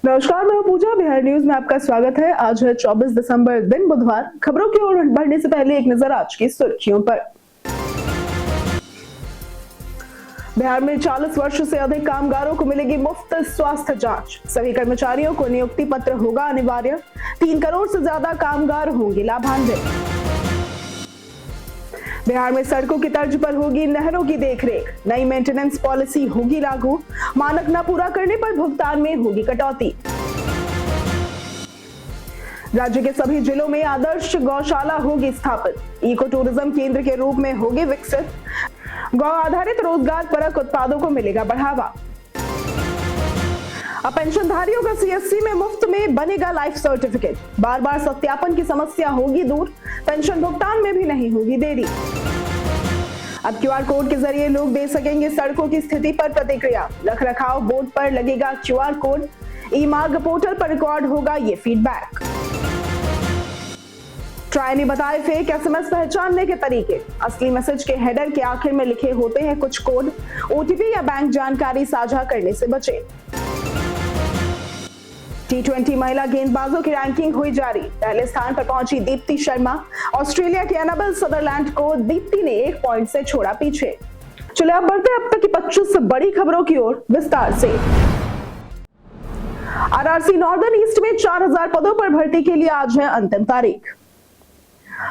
नमस्कार, मैं पूजा। बिहार न्यूज में आपका स्वागत है। आज है 24 दिसंबर, दिन बुधवार। खबरों की ओर बढ़ने से पहले एक नजर आज की सुर्खियों पर। बिहार में 40 वर्ष से अधिक कामगारों को मिलेगी मुफ्त स्वास्थ्य जांच। सभी कर्मचारियों को नियुक्ति पत्र होगा अनिवार्य। 3 करोड़ से ज्यादा कामगार होंगे लाभान्वित। बिहार में सड़कों की तर्ज पर होगी नहरों की देखरेख। नई मेंटेनेंस पॉलिसी होगी लागू। मानक न पूरा करने पर भुगतान में होगी कटौती। राज्य के सभी जिलों में आदर्श गौशाला होगी स्थापित। इको टूरिज्म केंद्र के रूप में होगी विकसित। गौ आधारित रोजगार परक उत्पादों को मिलेगा बढ़ावा। अब पेंशनधारियों का सीएससी में मुफ्त में बनेगा लाइफ सर्टिफिकेट। बार बार सत्यापन की समस्या होगी दूर। पेंशन भुगतान में भी नहीं होगी देरी। अब क्यूआर कोड के जरिए लोग दे सकेंगे सड़कों की स्थिति पर प्रतिक्रिया। रखरखाव बोर्ड पर लगेगा क्यूआर कोड। ई मार्ग पोर्टल पर रिकॉर्ड होगा ये फीडबैक। ट्राई ने बताए फेक एसएमएस पहचानने के तरीके। असली मैसेज के हेडर के आखिर में लिखे होते हैं कुछ कोड। ओटीपी या बैंक जानकारी साझा करने से बचे। T20 महिला गेंदबाजों की रैंकिंग हुई जारी। पहले स्थान पर पहुंची दीप्ति शर्मा। ऑस्ट्रेलिया के एनाबेल सदरलैंड को दीप्ति ने 1 पॉइंट से छोड़ा पीछे। चलिए अब बढ़ते हैं अब तक की 25 बड़ी खबरों की ओर विस्तार से। आरआरसी नॉर्दर्न ईस्ट में 4000 पदों पर भर्ती के लिए आज है अंतिम तारीख।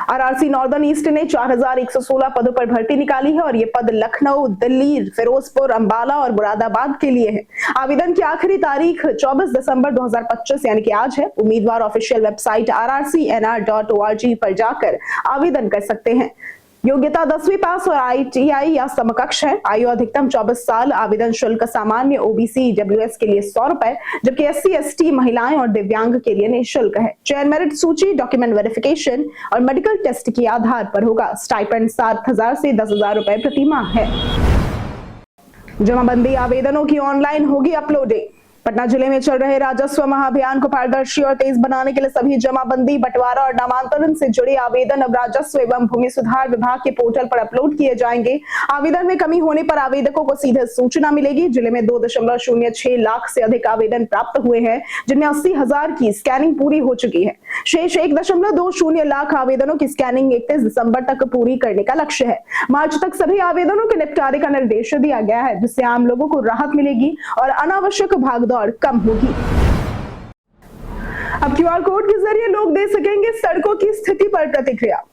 आरआरसी नॉर्दर्न ईस्ट ने 4116 पदों पर भर्ती निकाली है और ये पद लखनऊ, दिल्ली, फिरोजपुर, अंबाला और मुरादाबाद के लिए है। आवेदन की आखिरी तारीख 24 दिसंबर 2025 यानी कि आज है। उम्मीदवार ऑफिशियल वेबसाइट rrcnr.org पर जाकर आवेदन कर सकते हैं। योग्यता 10वीं पास और आईटीआई या समकक्ष है। आयु अधिकतम 24 साल। आवेदन शुल्क सामान्य ओबीसी डब्ल्यूएस के लिए 100 रुपए, जबकि एससी एसटी महिलाएं और दिव्यांग के लिए निःशुल्क है। चयन मेरिट सूची, डॉक्यूमेंट वेरिफिकेशन और मेडिकल टेस्ट के आधार पर होगा। स्टाइपेंड 7,000 से 10,000 रुपए प्रति माह है। जमाबंदी आवेदनों की ऑनलाइन होगी अपलोडिंग। पटना जिले में चल रहे राजस्व महाअभियान को पारदर्शी और तेज बनाने के लिए सभी जमाबंदी, बंटवारा और नामांतरण से जुड़े आवेदन अब राजस्व एवं भूमि सुधार विभाग के पोर्टल पर अपलोड किए जाएंगे। आवेदन में कमी होने पर आवेदकों को सीधे सूचना मिलेगी। जिले में 2.06 लाख से अधिक आवेदन प्राप्त हुए हैं, जिनमें 80,000 की स्कैनिंग पूरी हो चुकी है। शेष 1.20 लाख आवेदनों की स्कैनिंग 31 दिसंबर तक पूरी करने का लक्ष्य है। मार्च तक सभी आवेदनों के निपटारे का निर्देश दिया गया है, जिससे आम लोगों को राहत मिलेगी और अनावश्यक भागदौड़ कम होगी। अब क्यूआर कोड के जरिए लोग दे सकेंगे सड़कों की स्थिति पर प्रतिक्रिया।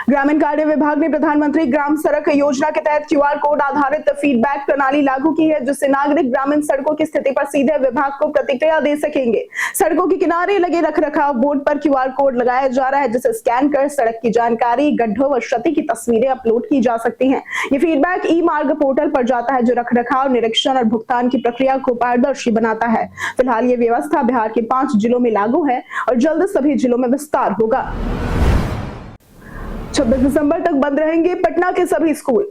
ग्रामीण कार्य विभाग ने प्रधानमंत्री ग्राम सड़क योजना के तहत क्यूआर कोड आधारित फीडबैक प्रणाली लागू की है, जिससे नागरिक ग्रामीण सड़कों की स्थिति पर सीधे विभाग को प्रतिक्रिया दे सकेंगे। सड़कों के किनारे लगे रखरखाव बोर्ड पर क्यूआर कोड लगाया जा रहा है, जिसे स्कैन कर सड़क की जानकारी, गड्ढों व क्षति की तस्वीरें अपलोड की जा सकती हैं। ये फीडबैक ई मार्ग पोर्टल पर जाता है, जो रखरखाव, निरीक्षण और भुगतान की प्रक्रिया को पारदर्शी बनाता है। फिलहाल ये व्यवस्था बिहार के 5 जिलों में लागू है और जल्द सभी जिलों में विस्तार होगा। 26 दिसंबर तक बंद रहेंगे पटना के सभी स्कूल।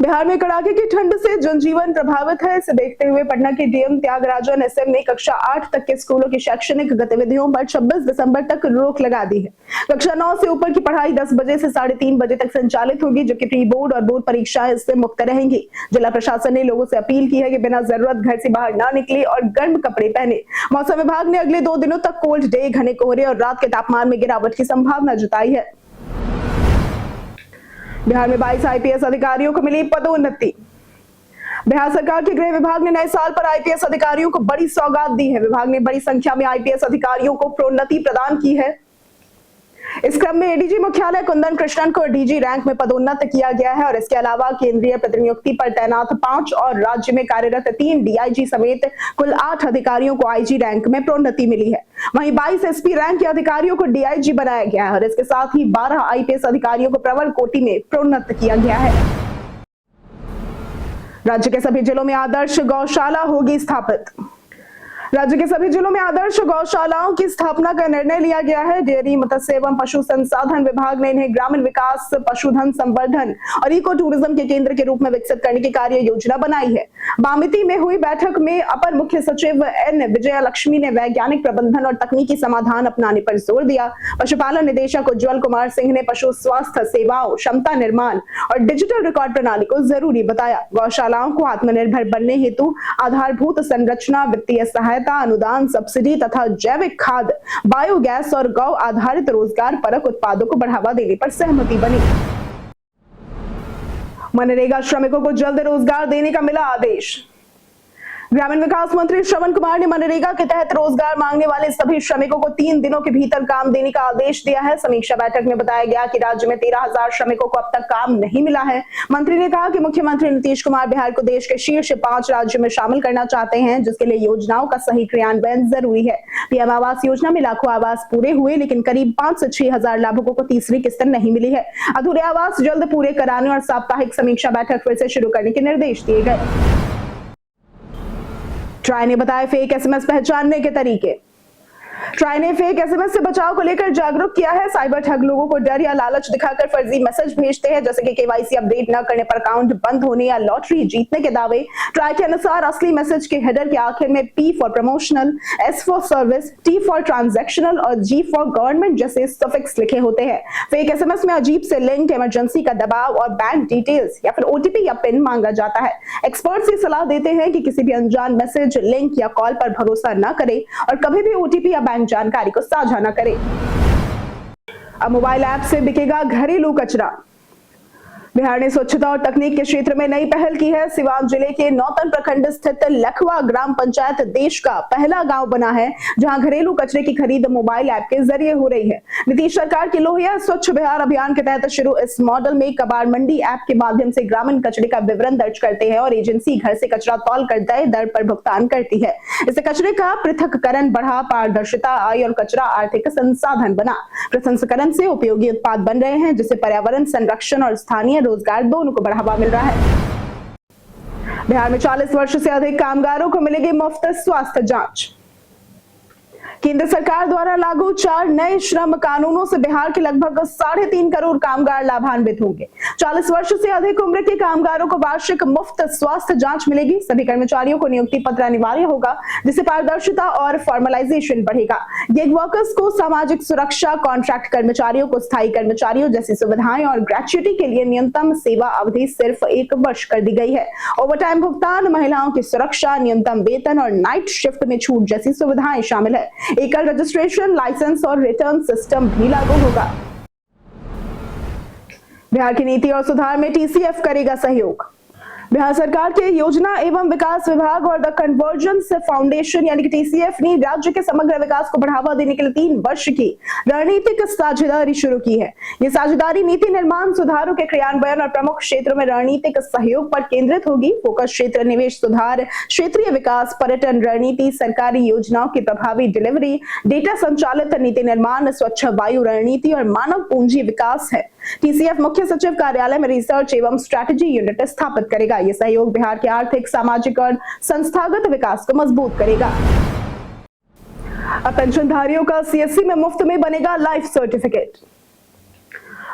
बिहार में कड़ाके की ठंड से जनजीवन प्रभावित है। इसे देखते हुए पटना के डीएम त्यागराजन एसएम ने कक्षा 8 तक के स्कूलों की शैक्षणिक गतिविधियों पर 26 दिसंबर तक रोक लगा दी है। कक्षा 9 से ऊपर की पढ़ाई 10 बजे से 3:30 बजे तक संचालित होगी, जबकि प्री बोर्ड और बोर्ड परीक्षाएं इससे मुक्त रहेंगी। जिला प्रशासन ने लोगों से अपील की है कि बिना जरूरत घर से बाहर न निकले और गर्म कपड़े पहने। मौसम विभाग ने अगले 2 दिनों तक कोल्ड डे, घने कोहरे और रात के तापमान में गिरावट की संभावना जताई है। बिहार में 22 आईपीएस अधिकारियों को मिली पदोन्नति। बिहार सरकार के गृह विभाग ने नए साल पर आईपीएस अधिकारियों को बड़ी सौगात दी है। विभाग ने बड़ी संख्या में आईपीएस अधिकारियों को प्रोन्नति प्रदान की है। इस क्रम में एडीजी मुख्यालय कुंदन कृष्णन को डीजी रैंक में पदोन्नत किया गया है और इसके अलावा केंद्रीय प्रतिनियुक्ति पर तैनात 5 और राज्य में कार्यरत 3 डीआईजी समेत कुल 8 अधिकारियों को आईजी रैंक में प्रोन्नति मिली है। वहीं 22 एसपी रैंक के अधिकारियों को डीआईजी बनाया गया है और इसके साथ ही 12 आईपीएस अधिकारियों को प्रवर कोटि में प्रोन्नत किया गया है। राज्य के सभी जिलों में आदर्श गौशाला होगी स्थापित। राज्य के सभी जिलों में आदर्श गौशालाओं की स्थापना का निर्णय लिया गया है। डेयरी, मत्स्य एवं पशु संसाधन विभाग ने इन्हें ग्रामीण विकास, पशुधन संवर्धन और इको टूरिज्म के केंद्र के रूप में विकसित करने की कार्य योजना बनाई है। बामिती में हुई बैठक में अपर मुख्य सचिव एन विजया लक्ष्मी ने वैज्ञानिक प्रबंधन और तकनीकी समाधान अपनाने पर जोर दिया। पशुपालन निदेशक उज्ज्वल कुमार सिंह ने पशु स्वास्थ्य सेवाओं, क्षमता निर्माण और डिजिटल रिकॉर्ड प्रणाली को जरूरी बताया। गौशालाओं को आत्मनिर्भर बनने हेतु आधारभूत संरचना, वित्तीय सहायता, अनुदान, सब्सिडी तथा जैविक खाद, बायोगैस और गौ आधारित रोजगार परक उत्पादों को बढ़ावा देने पर सहमति बनी। मनरेगा श्रमिकों को जल्द रोजगार देने का मिला आदेश। ग्रामीण विकास मंत्री श्रवण कुमार ने मनरेगा के तहत रोजगार मांगने वाले सभी श्रमिकों को 3 दिनों के भीतर काम देने का आदेश दिया है। समीक्षा बैठक में बताया गया कि राज्य में 13,000 श्रमिकों को अब तक काम नहीं मिला है। मंत्री ने कहा कि मुख्यमंत्री नीतीश कुमार बिहार को देश के शीर्ष 5 राज्यों में शामिल करना चाहते हैं, जिसके लिए योजनाओं का सही क्रियान्वयन जरूरी है। पीएम आवास योजना में लाखों आवास पूरे हुए, लेकिन करीब 5 से 6,000 लाभुकों को तीसरी किस्त नहीं मिली है। अधूरे आवास जल्द पूरे कराने और साप्ताहिक समीक्षा बैठक फिर से शुरू करने के निर्देश दिए गए। ट्राई ने बताया फेक एसएमएस पहचानने के तरीके। ट्राई ने फेक एसएमएस से बचाव को लेकर जागरूक किया है। साइबर ठग लोगों को डर या लालच दिखाकर फर्जी मैसेज भेजते हैं, जैसे कि केवाईसी अपडेट न करने पर अकाउंट बंद होने या लॉटरी जीतने के दावे। ट्राई के अनुसार असली मैसेज के हेडर के आखिर में P for promotional, S for service, T for transactional और G फॉर गवर्नमेंट जैसे सफिक्स लिखे होते हैं। फेक एसएमएस में अजीब से लिंक, इमरजेंसी का दबाव और बैंक डिटेल्स या फिर OTP या पिन मांगा जाता है। एक्सपर्ट्स ये सलाह देते हैं कि किसी भी अनजान मैसेज, लिंक या कॉल पर भरोसा न करें और कभी भी OTP या बैंक जानकारी को साझा न करें। अब मोबाइल ऐप से बिकेगा घरेलू कचरा। बिहार ने स्वच्छता और तकनीक के क्षेत्र में नई पहल की है। सिवान जिले के नौतन प्रखंड स्थित लखवा ग्राम पंचायत देश का पहला गांव बना है, जहां घरेलू कचरे की खरीद मोबाइल ऐप के जरिए हो रही है। नीतीश सरकार की लोहिया स्वच्छ बिहार अभियान के तहत शुरू इस मॉडल में कबाड़ मंडी ऐप के माध्यम से ग्रामीण कचरे का विवरण दर्ज करते हैं और एजेंसी घर से कचरा तौल कर तय दर पर भुगतान करती है। इससे कचरे का पृथक्करण बढ़ा, पारदर्शिता आई और कचरा आर्थिक संसाधन बना। प्रसंस्करण से उपयोगी उत्पाद बन रहे हैं, जिससे पर्यावरण संरक्षण और स्थानीय रोजगार दोनों को बढ़ावा मिल रहा है। बिहार में 40 वर्ष से अधिक कामगारों को मिलेगी मुफ्त स्वास्थ्य जांच। केंद्र सरकार द्वारा लागू 4 नए श्रम कानूनों से बिहार के लगभग 3.5 करोड़ कामगार लाभान्वित होंगे। 40 वर्ष से अधिक उम्र के कामगारों को वार्षिक मुफ्त स्वास्थ्य जांच मिलेगी। सभी कर्मचारियों को नियुक्ति पत्र अनिवार्य होगा, जिससे पारदर्शिता और फॉर्मलाइजेशन बढ़ेगा। गिग वर्कर्स को सामाजिक सुरक्षा, कॉन्ट्रैक्ट कर्मचारियों को स्थायी कर्मचारियों जैसी सुविधाएं और ग्रेच्युटी के लिए न्यूनतम सेवा अवधि सिर्फ 1 वर्ष कर दी गई है। ओवरटाइम भुगतान, महिलाओं की सुरक्षा, न्यूनतम वेतन और नाइट शिफ्ट में छूट जैसी सुविधाएं शामिल है। एकल रजिस्ट्रेशन, लाइसेंस और रिटर्न सिस्टम भी लागू होगा। बिहार की नीति और सुधार में TCF करेगा सहयोग। बिहार सरकार के योजना एवं विकास विभाग और द कन्वर्जेंस फाउंडेशन यानी कि TCF ने राज्य के समग्र विकास को बढ़ावा देने के लिए 3 वर्ष की रणनीतिक साझेदारी शुरू की है। ये साझेदारी नीति निर्माण, सुधारों के क्रियान्वयन और प्रमुख क्षेत्रों में रणनीतिक सहयोग पर केंद्रित होगी। फोकस क्षेत्र निवेश सुधार, क्षेत्रीय विकास, पर्यटन रणनीति, सरकारी योजनाओं की प्रभावी डिलीवरी, डेटा संचालित नीति निर्माण, स्वच्छ वायु रणनीति और मानव पूंजी विकास है। TCF मुख्य सचिव कार्यालय में रिसर्च एवं स्ट्रैटेजी यूनिट स्थापित करेगा। ये सहयोग बिहार के आर्थिक, सामाजिक और संस्थागत विकास को मजबूत करेगा। अब पेंशनधारियों का CSC में मुफ्त में बनेगा लाइफ सर्टिफिकेट।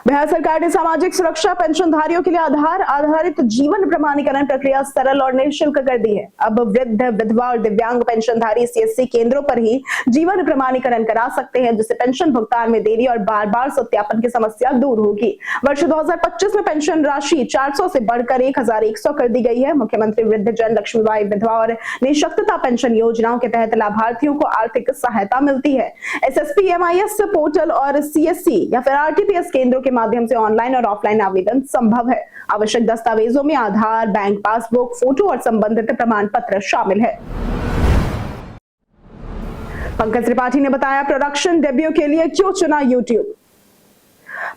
बिहार सरकार ने सामाजिक सुरक्षा पेंशनधारियों के लिए आधार आधारित जीवन प्रमाणीकरण प्रक्रिया सरल और निःशुल्क कर दी है। अब वृद्ध, विधवा और दिव्यांग पेंशनधारी CSC केंद्रों पर ही जीवन प्रमाणीकरण करा सकते हैं, जिससे पेंशन भुगतान में देरी और बार बार सत्यापन की समस्या दूर होगी। वर्ष 2025 में पेंशन राशि 400 से बढ़कर 1100 कर दी गई है। मुख्यमंत्री वृद्धजन, लक्ष्मीबाई विधवा और निःशक्तता पेंशन योजनाओं के तहत लाभार्थियों को आर्थिक सहायता मिलती है। SSP MIS पोर्टल और CSC या फिर RTPS केंद्रों के माध्यम से ऑनलाइन और ऑफलाइन आवेदन संभव है। आवश्यक दस्तावेजों में आधार, बैंक पासबुक, फोटो और संबंधित प्रमाण पत्र शामिल है। पंकज त्रिपाठी ने बताया प्रोडक्शन डेब्यू के लिए क्यों चुना YouTube।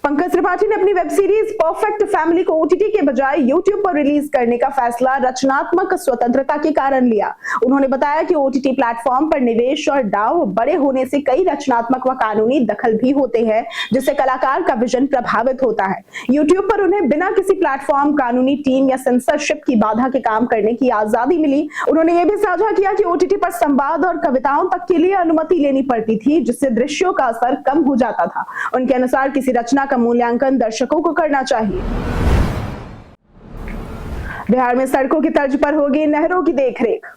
पंकज त्रिपाठी ने अपनी वेब सीरीज परफेक्ट फैमिली को ओटीटी के बजाय यूट्यूब पर रिलीज करने का फैसला रचनात्मक स्वतंत्रता के कारण लिया। उन्होंने बताया कि ओटीटी प्लेटफॉर्म पर निवेश और दाव बड़े होने से कई रचनात्मक व कानूनी दखल भी होते हैं, जिससे कलाकार का विजन प्रभावित होता है। यूट्यूब पर उन्हें बिना किसी प्लेटफॉर्म, कानूनी टीम या सेंसरशिप की बाधा के काम करने की आजादी मिली। उन्होंने यह भी साझा किया कि ओटीटी पर संवाद और कविताओं तक के लिए अनुमति लेनी पड़ती थी, जिससे दृश्यों का असर कम हो जाता था। उनके अनुसार किसी रचना का मूल्यांकन दर्शकों को करना चाहिए। बिहार में सड़कों की तर्ज पर होगी नहरों की देखरेख।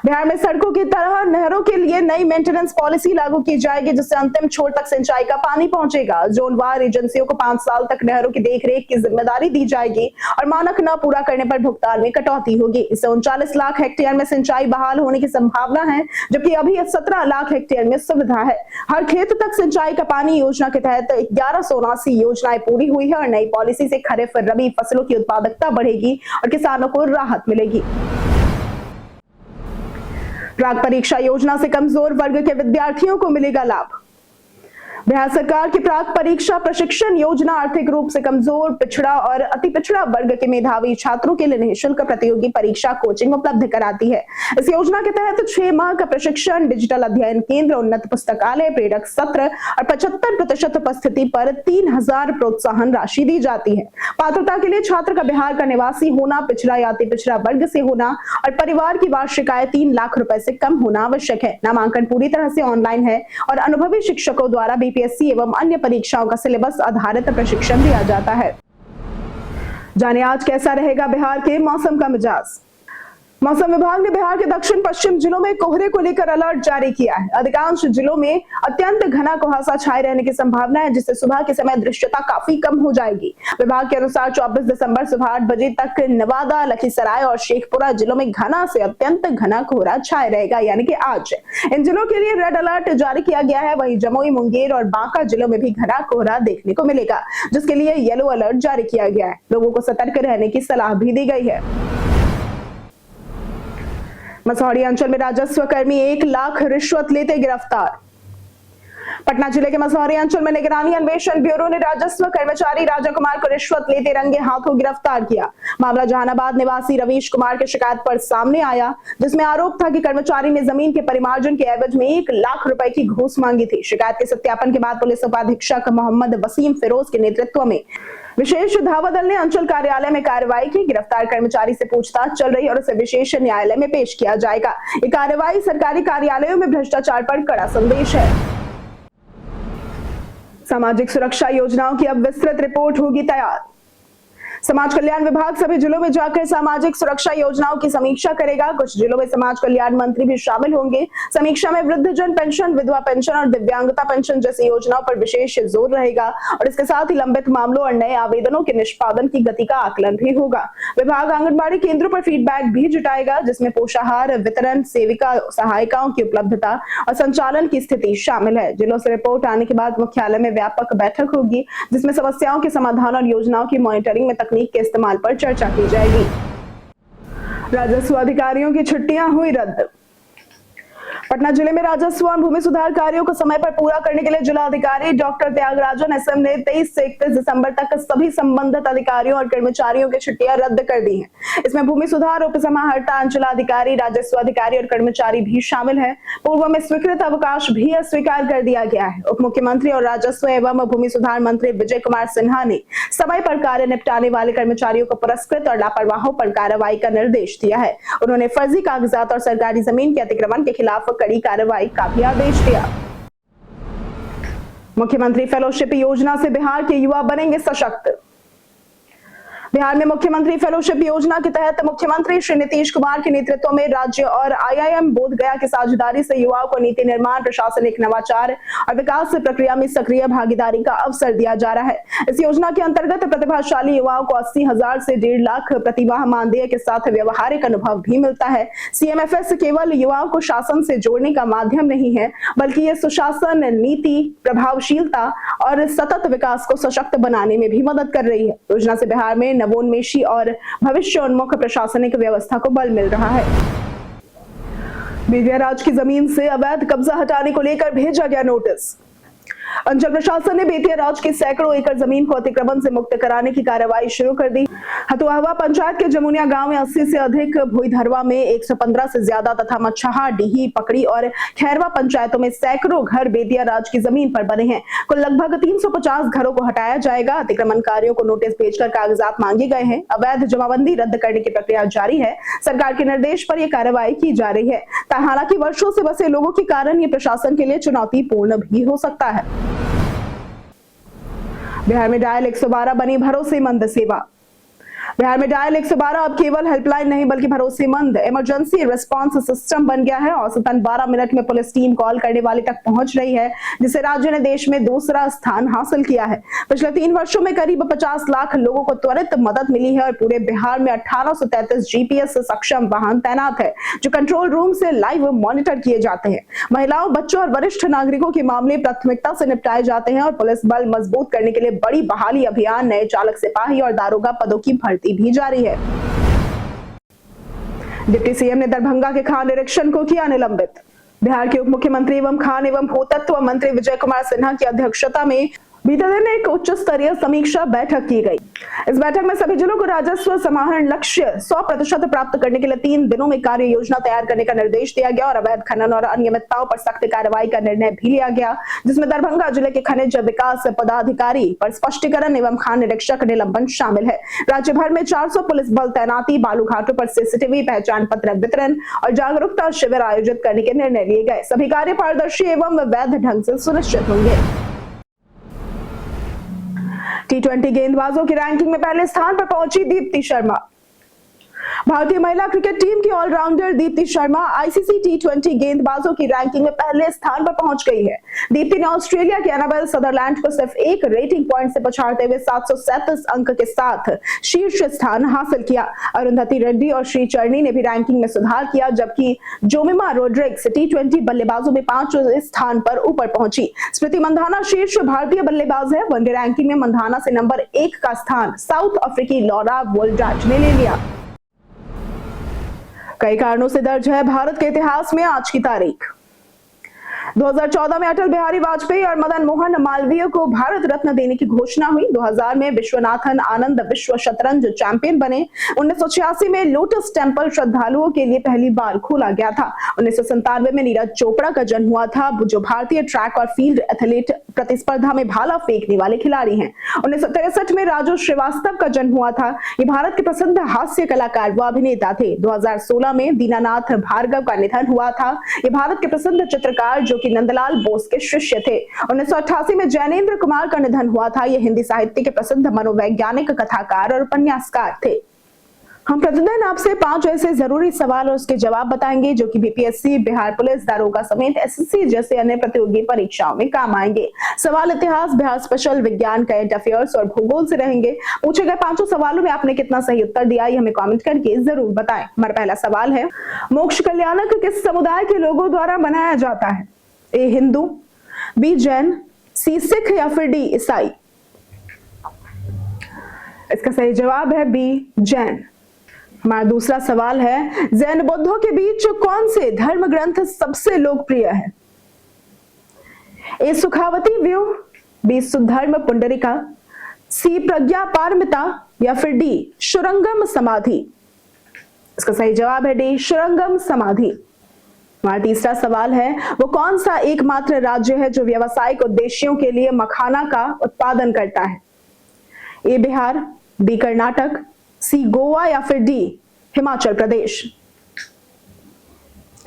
बिहार में सड़कों की तरह नहरों के लिए नई मेंटेनेंस पॉलिसी लागू की जाएगी, जिससे अंतिम छोर तक सिंचाई का पानी पहुंचेगा। जोनवार एजेंसियों को 5 साल तक नहरों की देखरेख की जिम्मेदारी दी जाएगी और मानक न पूरा करने पर भुगतान में कटौती होगी। इससे 39 लाख हेक्टेयर में सिंचाई बहाल होने की संभावना है, जबकि अभी 17 लाख हेक्टेयर में सुविधा है। हर खेत तक सिंचाई का पानी योजना के तहत 1179 योजनाएं पूरी हुई है और नई पॉलिसी से खरीफ रबी फसलों की उत्पादकता बढ़ेगी और किसानों को राहत मिलेगी। प्राक परीक्षा योजना से कमजोर वर्ग के विद्यार्थियों को मिलेगा लाभ। बिहार सरकार की प्राक परीक्षा प्रशिक्षण योजना आर्थिक रूप से कमजोर, पिछड़ा और अति पिछड़ा वर्ग के मेधावी छात्रों के लिए निःशुल्क प्रतियोगी परीक्षा कोचिंग उपलब्ध कराती है। इस योजना के तहत 6 माह का प्रशिक्षण, डिजिटल अध्ययन केंद्र, उन्नत पुस्तकालय, प्रेरक सत्र और 75% उपस्थिति पर 3000 प्रोत्साहन राशि दी जाती है। पात्रता के लिए छात्र का बिहार का निवासी होना, पिछड़ा या अति पिछड़ा वर्ग से होना और परिवार की वार्षिक आय 3 लाख रुपए से कम होना आवश्यक है। नामांकन पूरी तरह से ऑनलाइन है और अनुभवी शिक्षकों द्वारा बीपीएससी एवं अन्य परीक्षाओं का सिलेबस आधारित प्रशिक्षण दिया जाता है। जाने आज कैसा रहेगा बिहार के मौसम का मिजाज। मौसम विभाग ने बिहार के दक्षिण पश्चिम जिलों में कोहरे को लेकर अलर्ट जारी किया है। अधिकांश जिलों में अत्यंत घना कुहासा छाए रहने की संभावना है, जिससे सुबह के समय दृश्यता काफी कम हो जाएगी। विभाग के अनुसार 24 दिसंबर सुबह 8 बजे तक नवादा, लखीसराय और शेखपुरा जिलों में घना से अत्यंत घना कोहरा छाए रहेगा, यानी कि आज। इन जिलों के लिए रेड अलर्ट जारी किया गया है। वहीं जमुई, मुंगेर और बांका जिलों में भी घना कोहरा देखने को मिलेगा, जिसके लिए येलो अलर्ट जारी किया गया है। लोगों को सतर्क रहने की सलाह भी दी गई है। मसौढ़ी अंचल में राजस्व कर्मी 1 लाख रिश्वत लेते गिरफ्तार। पटना जिले के मसौढ़ी अंचल में निगरानी अन्वेषण ब्यूरो ने राजस्व कर्मचारी राजा कुमार को रिश्वत लेते रंगे हाथों गिरफ्तार किया। मामला जहानाबाद निवासी रवीश कुमार की शिकायत पर सामने आया, जिसमें आरोप था कि कर्मचारी ने जमीन के परिमार्जन के एवज में 1 लाख रुपए की घूस मांगी थी। शिकायत के सत्यापन के बाद पुलिस उपाधीक्षक मोहम्मद वसीम फिरोज के नेतृत्व में विशेष धावा दल ने अंचल कार्यालय में कार्रवाई की। गिरफ्तार कर्मचारी से पूछताछ चल रही और उसे विशेष न्यायालय में पेश किया जाएगा। ये कार्रवाई सरकारी कार्यालयों में भ्रष्टाचार पर कड़ा संदेश है। सामाजिक सुरक्षा योजनाओं की अब विस्तृत रिपोर्ट होगी तैयार। समाज कल्याण विभाग सभी जिलों में जाकर सामाजिक सुरक्षा योजनाओं की समीक्षा करेगा। कुछ जिलों में समाज कल्याण मंत्री भी शामिल होंगे। समीक्षा में वृद्धजन पेंशन, विधवा पेंशन और दिव्यांगता पेंशन जैसी योजनाओं पर विशेष जोर रहेगा और इसके साथ ही लंबित मामलों और नए आवेदनों के निष्पादन की गति का आकलन भी होगा। विभाग आंगनबाड़ी केंद्रों पर फीडबैक भी जुटाएगा, जिसमें पोषाहार वितरण, सेविका सहायिकाओं की उपलब्धता और संचालन की स्थिति शामिल है। जिलों से रिपोर्ट आने के बाद मुख्यालय में व्यापक बैठक होगी, जिसमें समस्याओं के समाधान और योजनाओं की मॉनिटरिंग में तकनीक के इस्तेमाल पर चर्चा की जाएगी। राजस्व अधिकारियों की छुट्टियां हुई रद्द। पटना जिले में राजस्व और भूमि सुधार कार्यों को समय पर पूरा करने के लिए जिलाधिकारी डॉक्टर त्यागराजन एसएम ने 23 से 31 दिसंबर तक सभी संबंधित अधिकारियों और कर्मचारियों की छुट्टियां रद्द कर दी हैं। इसमें भूमि सुधार उप समाहर्ता, अंचलाधिकारी, राजस्व अधिकारी और कर्मचारी भी शामिल हैं। पूर्व में स्वीकृत अवकाश भी अस्वीकार कर दिया गया है। उप मुख्यमंत्री और राजस्व एवं भूमि सुधार मंत्री विजय कुमार सिन्हा ने समय पर कार्य निपटाने वाले कर्मचारियों को पुरस्कृत और लापरवाहों पर कार्रवाई का निर्देश दिया है। उन्होंने फर्जी कागजात और सरकारी जमीन के अतिक्रमण के खिलाफ कड़ी कार्रवाई का भी आदेश दिया। मुख्यमंत्री फेलोशिप योजना से बिहार के युवा बनेंगे सशक्त। बिहार में मुख्यमंत्री फेलोशिप योजना के तहत मुख्यमंत्री श्री नीतीश कुमार के नेतृत्व में राज्य और आईआईएम बोधगया की साझेदारी से युवाओं को नीति निर्माण, प्रशासनिक नवाचार और विकास प्रक्रिया में सक्रिय भागीदारी का अवसर दिया जा रहा है। इस योजना के अंतर्गत प्रतिभाशाली युवाओं को 80,000 से 1.5 लाख प्रतिमाह मानदेय के साथ व्यवहारिक अनुभव भी मिलता है। सीएमएफएस केवल युवाओं को शासन से जोड़ने का माध्यम नहीं है, बल्कि ये सुशासन, नीति, प्रभावशीलता और सतत विकास को सशक्त बनाने में भी मदद कर रही है। योजना से बिहार में नवोन्मेषी और भविष्योन्मुख प्रशासनिक व्यवस्था को बल मिल रहा है। बीवीआर राज की जमीन से अवैध कब्जा हटाने को लेकर भेजा गया नोटिस। अंचल प्रशासन ने बेतिया राज की सैकड़ों एकड़ जमीन को अतिक्रमण से मुक्त कराने की कार्रवाई शुरू कर दी। हथुआवा पंचायत के जमुनिया गांव में 80 से अधिक, भुईधरवा में 115 से ज्यादा तथा मच्छहा, डीही, पकड़ी और खैरवा पंचायतों में सैकड़ों घर बेतिया राज की जमीन पर बने हैं। कुल लगभग 350 घरों को हटाया जाएगा। अतिक्रमणकारियों को नोटिस भेजकर कागजात मांगे गए हैं। अवैध जमाबंदी रद्द करने की प्रक्रिया जारी है। सरकार के निर्देश पर यह कार्रवाई की जा रही है। हालांकि वर्षों से बसे लोगों के कारण ये प्रशासन के लिए चुनौतीपूर्ण भी हो सकता है। बिहार में डायल 112 बनी भरोसेमंद सेवा। बिहार में डायल 112 अब केवल हेल्पलाइन नहीं बल्कि भरोसेमंद इमरजेंसी रिस्पांस सिस्टम बन गया है। औसतन 12 मिनट में पुलिस टीम कॉल करने वाले तक पहुंच रही है, जिससे राज्य ने देश में दूसरा स्थान हासिल किया है। पिछले 3 वर्षों में करीब 50 लाख लोगों को त्वरित मदद मिली है और पूरे बिहार में 1833 जीपीएस सक्षम वाहन तैनात है, जो कंट्रोल रूम से लाइव मॉनिटर किए जाते हैं। महिलाओं, बच्चों और वरिष्ठ नागरिकों के मामले प्राथमिकता से निपटाए जाते हैं और पुलिस बल मजबूत करने के लिए बड़ी बहाली अभियान, नए चालक सिपाही और दारोगा पदों की भर्ती भी जारी है। डिप्टी सीएम ने दरभंगा के खान निरीक्षण को किया निलंबित। बिहार के उप मुख्यमंत्री एवं खान एवं भूतत्व मंत्री विजय कुमार सिन्हा की अध्यक्षता में बीते दिन एक उच्च स्तरीय समीक्षा बैठक की गई। इस बैठक में सभी जिलों को राजस्व समाहरण लक्ष्य 100% प्राप्त करने के लिए 3 दिनों में कार्य योजना तैयार करने का निर्देश दिया गया और अवैध खनन और अनियमितताओं पर सख्त कार्रवाई का निर्णय भी लिया गया, जिसमें दरभंगा जिले के खनिज विकास पदाधिकारी पर स्पष्टीकरण एवं खान निरीक्षक निलंबन शामिल है। राज्य भर में 400 पुलिस बल तैनाती, बालू घाटों पर सीसीटीवी, पहचान पत्र वितरण और जागरूकता शिविर आयोजित करने के निर्णय लिए गए। सभी कार्य पारदर्शी एवं वैध ढंग से सुनिश्चित होंगे। T20 गेंदबाजों की रैंकिंग में पहले स्थान पर पहुंची दीप्ति शर्मा। भारतीय महिला क्रिकेट टीम की allrounder Deepti Sharma ICC T20 गेंदबाजों की रैंकिंग में पहले स्थान पर पहुंच गई है। दीप्ति ने ऑस्ट्रेलिया के एनाबेल सदरलैंड को सिर्फ 1 रेटिंग पॉइंट से पछाड़ते हुए 737 अंक के साथ शीर्ष स्थान हासिल किया। अरुंधति रेड्डी और श्री चरणी ने भी रैंकिंग में सुधार किया, जबकि जोमिमा रोड्रिग्स T20 बल्लेबाजों में 5वें स्थान पर ऊपर पहुंची। स्मृति मंधाना शीर्ष भारतीय बल्लेबाज है। वनडे रैंकिंग में मंधाना से नंबर 1 का स्थान साउथ अफ्रीकी लॉरा वोल्डाट ने ले लिया। कई कारणों से दर्ज है भारत के इतिहास में आज की तारीख। 2014 में अटल बिहारी वाजपेयी और मदन मोहन मालवीय को भारत रत्न देने की घोषणा हुई। 2000 में विश्वनाथन आनंद विश्व शतरंज चैंपियन बने। 1986 में लोटस टेम्पल श्रद्धालुओं के लिए पहली बार खोला गया था। 1997 में नीरज चोपड़ा का जन्म हुआ था, जो भारतीय ट्रैक और फील्ड एथलीट प्रतिस्पर्धा में भाला फेंकने वाले खिलाड़ी हैं। 1963 में राजू श्रीवास्तव का जन्म हुआ था। ये भारत के प्रसिद्ध हास्य कलाकार व अभिनेता थे। 2016 में दीनानाथ भार्गव का निधन हुआ था। ये भारत के प्रसिद्ध चित्रकार जो कि नंदलाल बोस के शिष्य थे। 1988 में जैनेन्द्र कुमार का निधन हुआ था। ये हिंदी साहित्य के प्रसिद्ध मनोवैज्ञानिक, कथाकार और उपन्यासकार थे। हम प्रतिदिन आपसे 5 ऐसे जरूरी सवाल और उसके जवाब बताएंगे जो कि बीपीएससी, बिहार पुलिस, दारोगा समेत एसएससी जैसे अन्य प्रतियोगी परीक्षाओं में काम आएंगे। सवाल इतिहास, बिहार स्पेशल, विज्ञान, करंट अफेयर्स और भूगोल से रहेंगे। पूछे गए 5 सवालों में आपने कितना सही उत्तर दिया, ये हमें कमेंट करके जरूर बताएं। हमारा पहला सवाल है, मोक्ष कल्याणक किस समुदाय के लोगों द्वारा बनाया जाता है? ए हिंदू, बी जैन, सी सिख या फिर डी ईसाई? इसका सही जवाब है बी जैन। हमारा दूसरा सवाल है, जैन बौद्धों के बीच कौन से धर्म ग्रंथ सबसे लोकप्रिय है? ए सुखावती व्यूह, बी सुधर्म पुंडरिका, सी प्रज्ञा पारमिता या फिर डी शुरंगम समाधि? इसका सही जवाब है डी शुरंगम समाधि। हमारा तीसरा सवाल है, वो कौन सा एकमात्र राज्य है जो व्यावसायिक उद्देश्यों के लिए मखाना का उत्पादन करता है? ए बिहार, बी कर्नाटक, सी गोवा या फिर डी हिमाचल प्रदेश?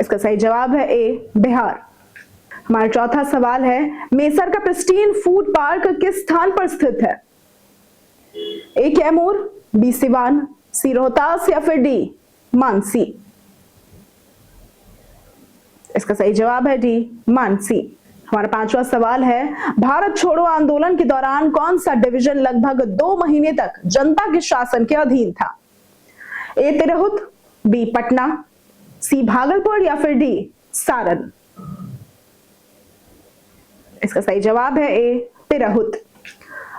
इसका सही जवाब है ए बिहार। हमारा चौथा सवाल है, मेसर का प्रिस्टीन फूड पार्क किस स्थान पर स्थित है? ए कैमूर, बी सिवान, सी रोहतास या फिर डी मानसी? इसका सही जवाब है डी मानसी। हमारा पांचवा सवाल है, भारत छोड़ो आंदोलन के दौरान कौन सा डिवीजन लगभग 2 महीने तक जनता के शासन के अधीन था? ए तिरहुत, बी पटना, सी भागलपुर या फिर डी सारण? इसका सही जवाब है ए तिरहुत।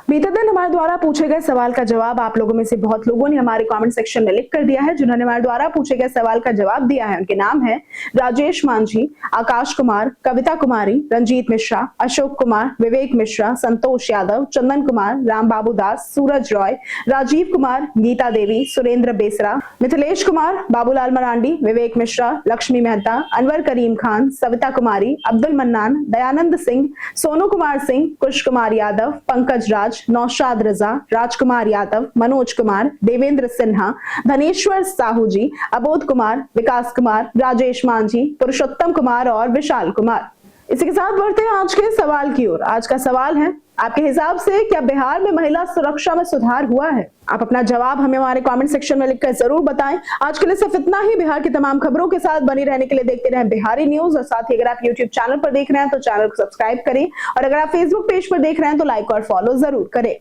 बीते दिन हमारे द्वारा पूछे गए सवाल का जवाब आप लोगों में से बहुत लोगों ने हमारे कमेंट सेक्शन में लिख कर दिया है। जिन्होंने हमारे द्वारा पूछे गए सवाल का जवाब दिया है उनके नाम है राजेश मांझी, आकाश कुमार, कविता कुमारी, रंजीत मिश्रा, अशोक कुमार, विवेक मिश्रा, संतोष यादव, चंदन कुमार, राम बाबू दास, सूरज रॉय, राजीव कुमार, गीता देवी, सुरेंद्र बेसरा, मिथिलेश कुमार, बाबूलाल मरांडी, विवेक मिश्रा, लक्ष्मी मेहता, अनवर करीम खान, सविता कुमारी, अब्दुल मन्नान, दयानंद सिंह, सोनू कुमार सिंह, कुश कुमार यादव, पंकज राज, नौशाद रजा, राजकुमार यादव, मनोज कुमार, देवेंद्र सिन्हा, धनेश्वर साहू जी, अबोध कुमार, विकास कुमार, राजेश मांझी, पुरुषोत्तम कुमार और विशाल कुमार। इसी के साथ बढ़ते हैं आज के सवाल की ओर। आज का सवाल है, आपके हिसाब से क्या बिहार में महिला सुरक्षा में सुधार हुआ है? आप अपना जवाब हमें हमारे कमेंट सेक्शन में लिखकर जरूर बताएं। आज के लिए सिर्फ इतना ही। बिहार की तमाम खबरों के साथ बनी रहने के लिए देखते रहें बिहारी न्यूज। और साथ ही अगर आप यूट्यूब चैनल पर देख रहे हैं तो चैनल को सब्सक्राइब करें, और अगर आप फेसबुक पेज पर देख रहे हैं तो लाइक और फॉलो जरूर करें।